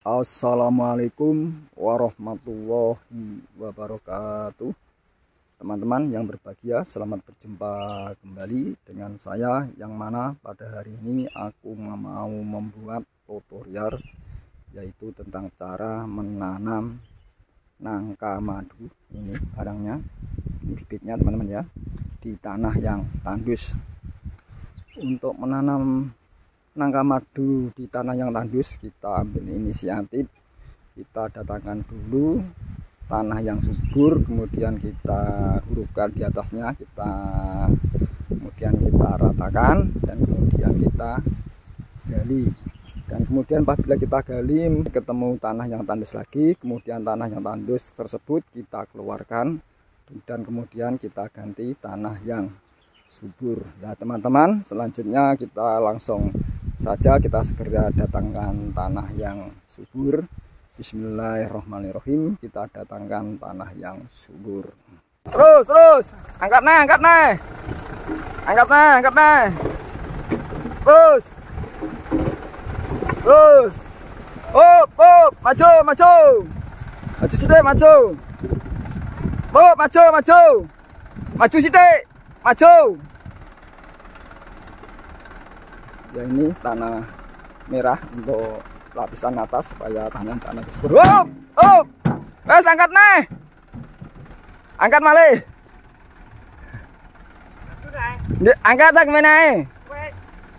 Assalamualaikum warahmatullahi wabarakatuh. Teman-teman yang berbahagia, selamat berjumpa kembali dengan saya, yang mana pada hari ini aku mau membuat tutorial yaitu tentang cara menanam nangka madu. Ini barangnya, ini bibitnya teman-teman ya, di tanah yang tandus. Untuk menanam nangka madu di tanah yang tandus, kita ambil inisiatif, kita datangkan dulu tanah yang subur, kemudian kita hurufkan di atasnya, kemudian kita ratakan, dan kemudian kita gali. Dan kemudian apabila kita gali ketemu tanah yang tandus lagi, kemudian tanah yang tandus tersebut kita keluarkan, dan kemudian kita ganti tanah yang subur. Ya teman-teman, selanjutnya kita langsung saja kita segera datangkan tanah yang subur. Bismillahirrahmanirrahim, kita datangkan tanah yang subur. Terus angkat nih, terus up, maju sidik, maju sidik, maju. Ya, ini tanah merah untuk lapisan atas supaya tanah subur. Wes angkat nih, angkat malih, angkat tak gimana?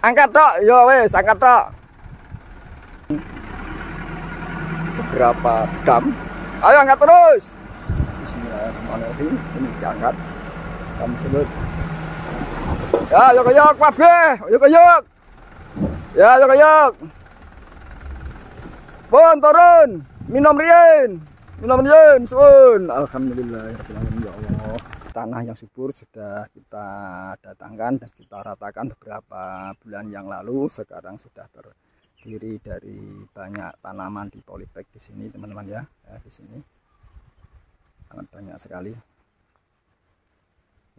Angkat tok, yo wes angkat tok. Beberapa dam, ayo angkat terus. Bismillahirrahmanirrahim, ini diangkat dam tersebut. Ya yuk kabeh, yuk. Ya yuk. Pun turun, minum riyen sun. Alhamdulillahirrahmanirrahim, ya Allah. Tanah yang subur sudah kita datangkan dan kita ratakan beberapa bulan yang lalu. Sekarang sudah terdiri dari banyak tanaman di polybag di sini, teman-teman ya. Di sini sangat banyak sekali.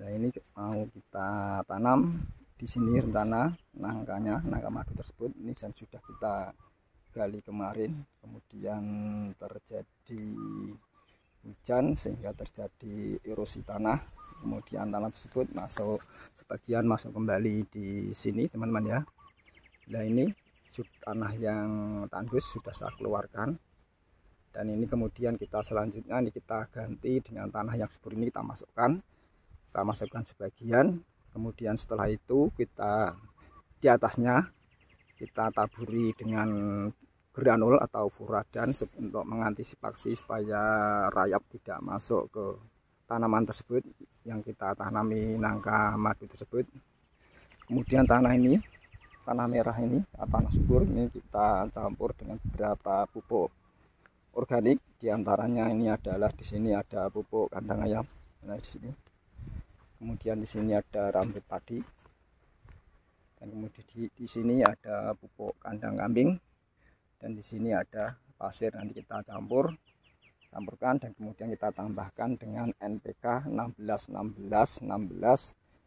Nah, ini mau kita tanam di sini rencana nangka madu tersebut. Ini dan sudah kita gali kemarin, kemudian terjadi hujan sehingga terjadi erosi tanah, kemudian tanah tersebut sebagian masuk kembali di sini, teman-teman ya. Nah, ini tanah yang tandus sudah saya keluarkan, dan ini kemudian kita selanjutnya kita ganti dengan tanah yang subur. Ini kita masukkan sebagian, kemudian setelah itu kita di atasnya kita taburi dengan granul atau furadan untuk mengantisipasi supaya rayap tidak masuk ke tanaman tersebut yang kita tanami nangka madu tersebut. Kemudian tanah merah ini, tanah subur ini kita campur dengan beberapa pupuk organik. Di antaranya ini adalah, di sini ada pupuk kandang ayam. Nah, di sini. Kemudian di sini ada rambut padi. Dan kemudian di sini ada pupuk kandang kambing, dan di sini ada pasir. Nanti kita campurkan, dan kemudian kita tambahkan dengan NPK 16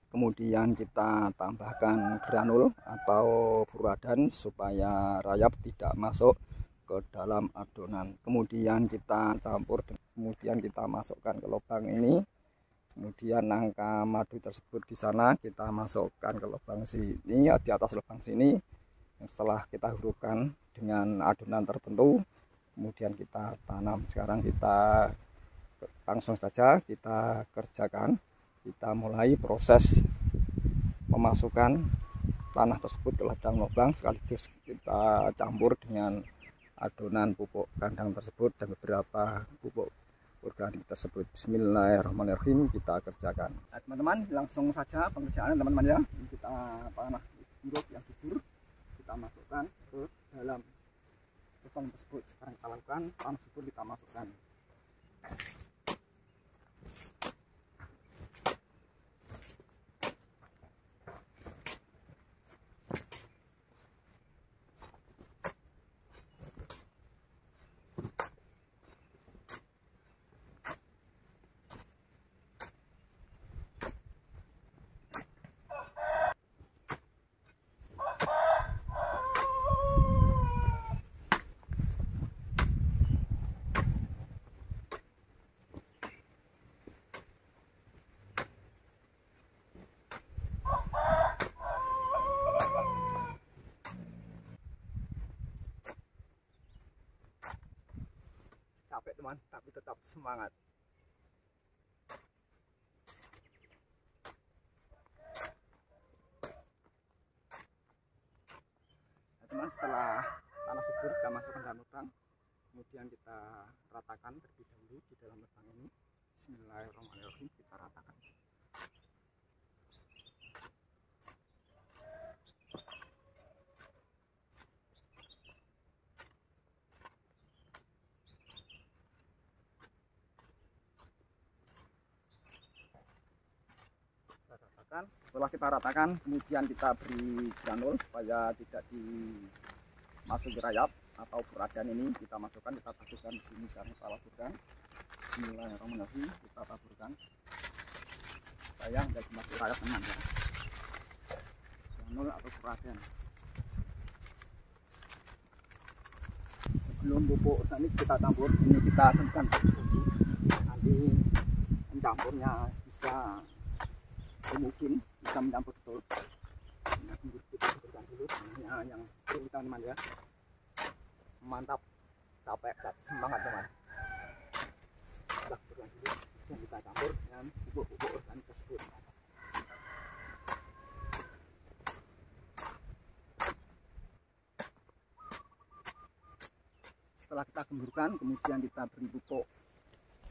kemudian kita tambahkan granul atau furadan supaya rayap tidak masuk ke dalam adonan. Kemudian kita campur, kemudian kita masukkan ke lubang ini. Kemudian nangka madu tersebut di sana kita masukkan ke lubang sini, di atas lubang sini. Setelah kita hurufkan dengan adonan tertentu, kemudian kita tanam. Sekarang kita langsung saja kita kerjakan. Kita mulai proses memasukkan tanah tersebut ke dalam lubang, sekaligus kita campur dengan adonan pupuk kandang tersebut dan beberapa pupuk organik tersebut. Bismillahirrahmanirrahim, kita kerjakan. Nah, teman-teman, langsung saja pengerjaan teman-teman ya. Kita tanah yang subur kita masukkan ke dalam lubang tersebut. Sekarang kita lakukan, tanah subur kita masukkan. teman, tapi tetap semangat. Nah, teman, setelah tanah subur kita masukkan dalam lubang, kemudian kita ratakan terlebih dahulu di dalam lubang ini. Bismillahirrahmanirrahim, kita ratakan. Setelah kita ratakan, kemudian kita beri granul supaya tidak dimasuki rayap atau peradan ini. Kita masukkan, kita taburkan di sini. Sekarang kita taburkan. Bismillahirrahmanirrahim, kita taburkan supaya tidak dimasuki rayap, teman ya. Granul atau peradan. Sebelum pupuk ini kita campur, ini kita semprotkan dulu. Nanti mencampurnya bisa mungkin bisa mencampur betul. Nah, kita berikan dulu yang perlu teman ya. Mantap, capek, semangat teman. Kita berikan dulu dan kita campur dengan pupuk-pupuk organik tersebut. Setelah kita gemburkan, kemudian kita beri pupuk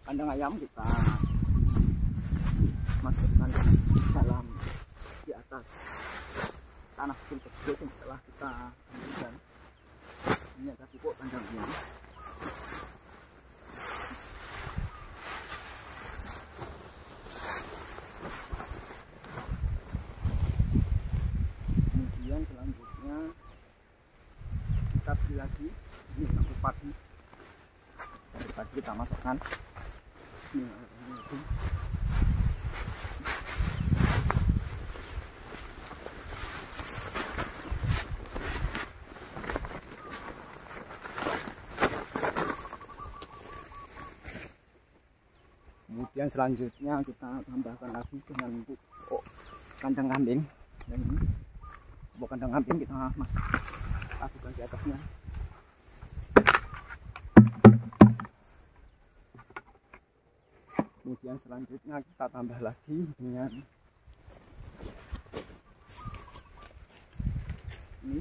kandang ayam, kita masukkan di dalam di atas tanah subur tersebut. Setelah kita gemburkan, ini ada pupuk kandang ayam. Kemudian selanjutnya kita beri lagi, ini lampu padi. Dari pagi kita masukkan. Ini kemudian selanjutnya kita tambahkan lagi dengan pupuk kandang kambing. Dan ini pupuk kandang kambing kita masukkan di atasnya. Kemudian selanjutnya kita tambah lagi dengan ini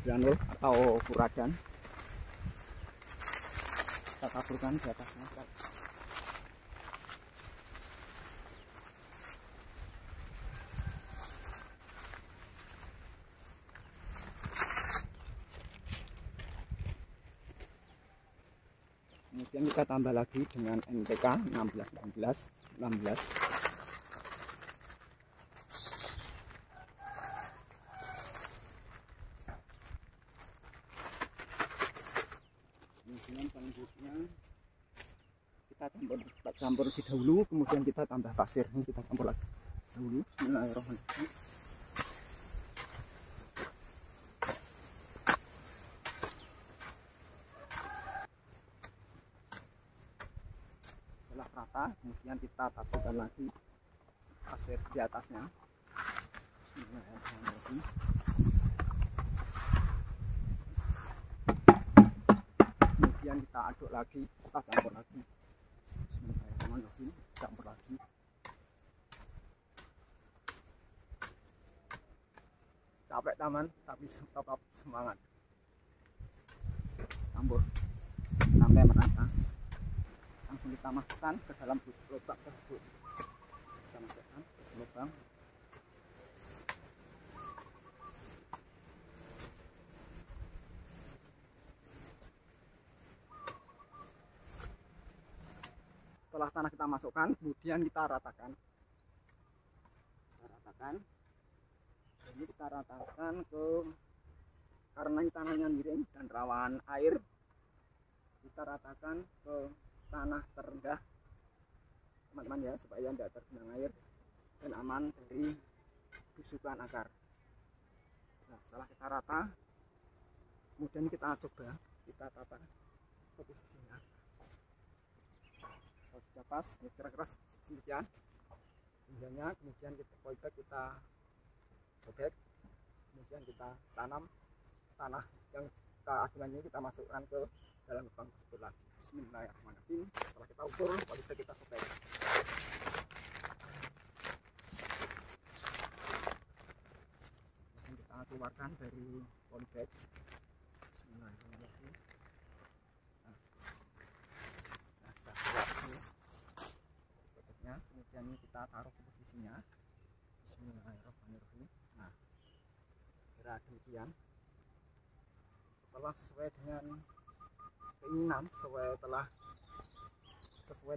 granul atau puradan. Kita taburkan di atasnya. Kemudian kita tambah lagi dengan NPK 16. Kemudian selanjutnya kita campur lebih dahulu, kemudian kita tambah pasir. Ini kita campur lagi dahulu. Bismillahirrahmanirrahim. Setelah rata, kemudian kita taburkan lagi pasir di atasnya. Bismillahirrahmanirrahim. Kemudian kita aduk lagi, kita campur lagi. Bismillahirrahmanirrahim, campur lagi. Capek teman, tapi tetap semangat. Campur sampai merata. Langsung kita masukkan ke dalam lubang tersebut. Kita masukkan ke lubang. Setelah tanah kita masukkan, kemudian kita ratakan. Ini kita ratakan karena tanahnya miring dan rawan air. Kita ratakan ke tanah terendah, teman-teman ya, supaya tidak tergenang air dan aman dari busukan akar. Nah, setelah kita rata, kemudian kita coba, kita tata ke posisinya. Kalau sudah pas, kira-kira sekian pinggangnya, kemudian kita sobek, kemudian kita tanam tanah yang adonan ini kita masukkan ke dalam lubang tersebut lagi. Bismillahirrahmanirrahim. Setelah kita ukur, baru bisa kita sobek. Kita keluarkan dari polybag. Bismillahirrahmanirrahim. Nah, setelah keluar ini bentuknya, kemudian ini kita taruh ke posisinya. Bismillahirrahmanirrahim. Nah, kira demikian. Setelah sesuai dengan keinginan, sesuai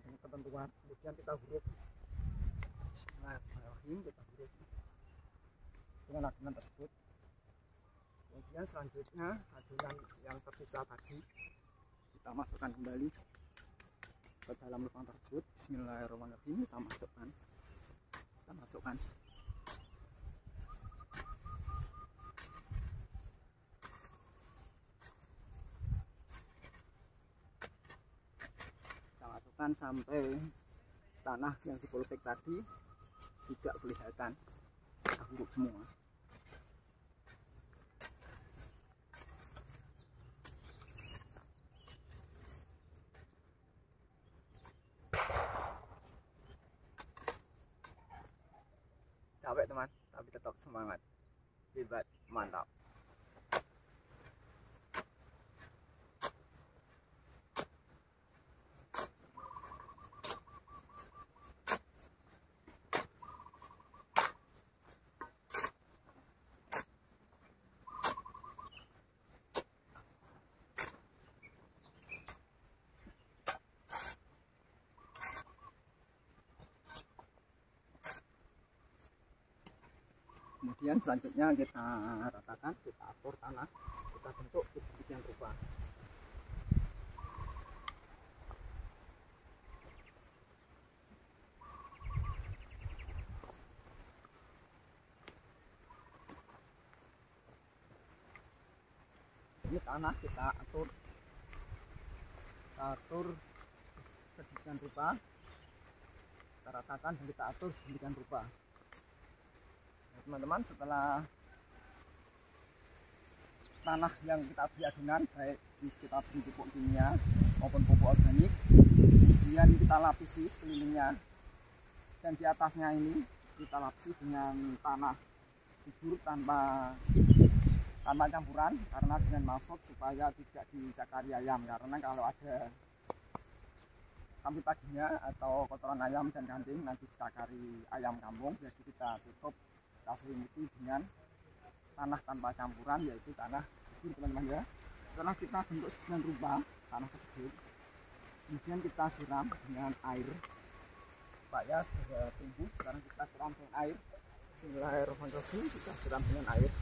dengan ketentuan, kemudian kita huruf. Bismillahirrahmanirrahim, kita huruf dengan adonan tersebut. Kemudian selanjutnya adonan yang tersisa tadi kita masukkan kembali ke dalam lubang tersebut. Bismillahirrahmanirrahim, kita masukkan. Sampai tanah yang di polybag tadi tidak kelihatan, buruk semua. Capek teman, tapi tetap semangat, hebat, mantap. Kemudian selanjutnya kita ratakan, kita atur tanah, kita bentuk sedemikian rupa. Ini tanah kita atur sedemikian rupa, kita ratakan dan kita atur sedemikian rupa. Teman-teman, setelah tanah yang kita beri adonan, baik kita beri pupuk kimia maupun pupuk organik, kemudian kita lapisi sekelilingnya, dan di atasnya ini kita lapisi dengan tanah subur tanpa campuran, karena dengan maksud supaya tidak dicakari ayam, karena kalau ada kampi paginya atau kotoran ayam dan kambing nanti dicakari ayam kampung. Jadi kita tutup, kita selimuti dengan tanah tanpa campuran, yaitu tanah subur teman-teman ya. Setelah kita bentuk sedemikian rupa tanah tersebut, kemudian kita siram dengan air supaya segera tumbuh. Sekarang kita siram dengan air. Bismillahirrahmanirrahim, kita siram dengan air.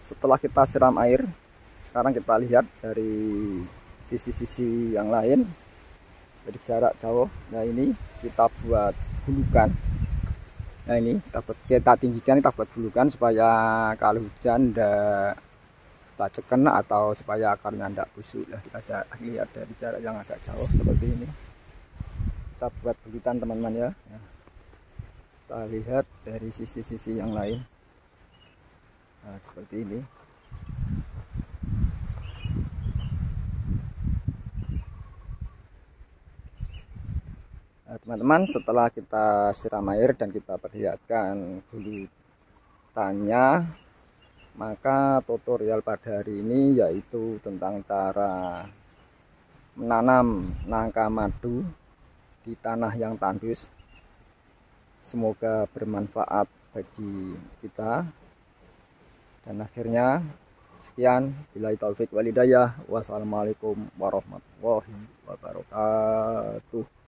Setelah kita siram air, sekarang kita lihat dari sisi-sisi yang lain dari jarak jauh. Nah, ini kita buat bulukan. Nah, ini kita tinggikan, kita buat bulukan supaya kalau hujan tidak baceken atau supaya akarnya tidak busuk. Nah, kita lihat dari jarak yang agak jauh seperti ini. Kita buat bulutan teman-teman ya. Nah, kita lihat dari sisi-sisi yang lain. Nah, seperti ini. Nah, teman-teman, setelah kita siram air dan kita perlihatkan bulutannya, maka tutorial pada hari ini yaitu tentang cara menanam nangka madu di tanah yang tandus. Semoga bermanfaat bagi kita. Dan akhirnya sekian, billahi taufik wal hidayah. Wassalamualaikum warahmatullahi wabarakatuh.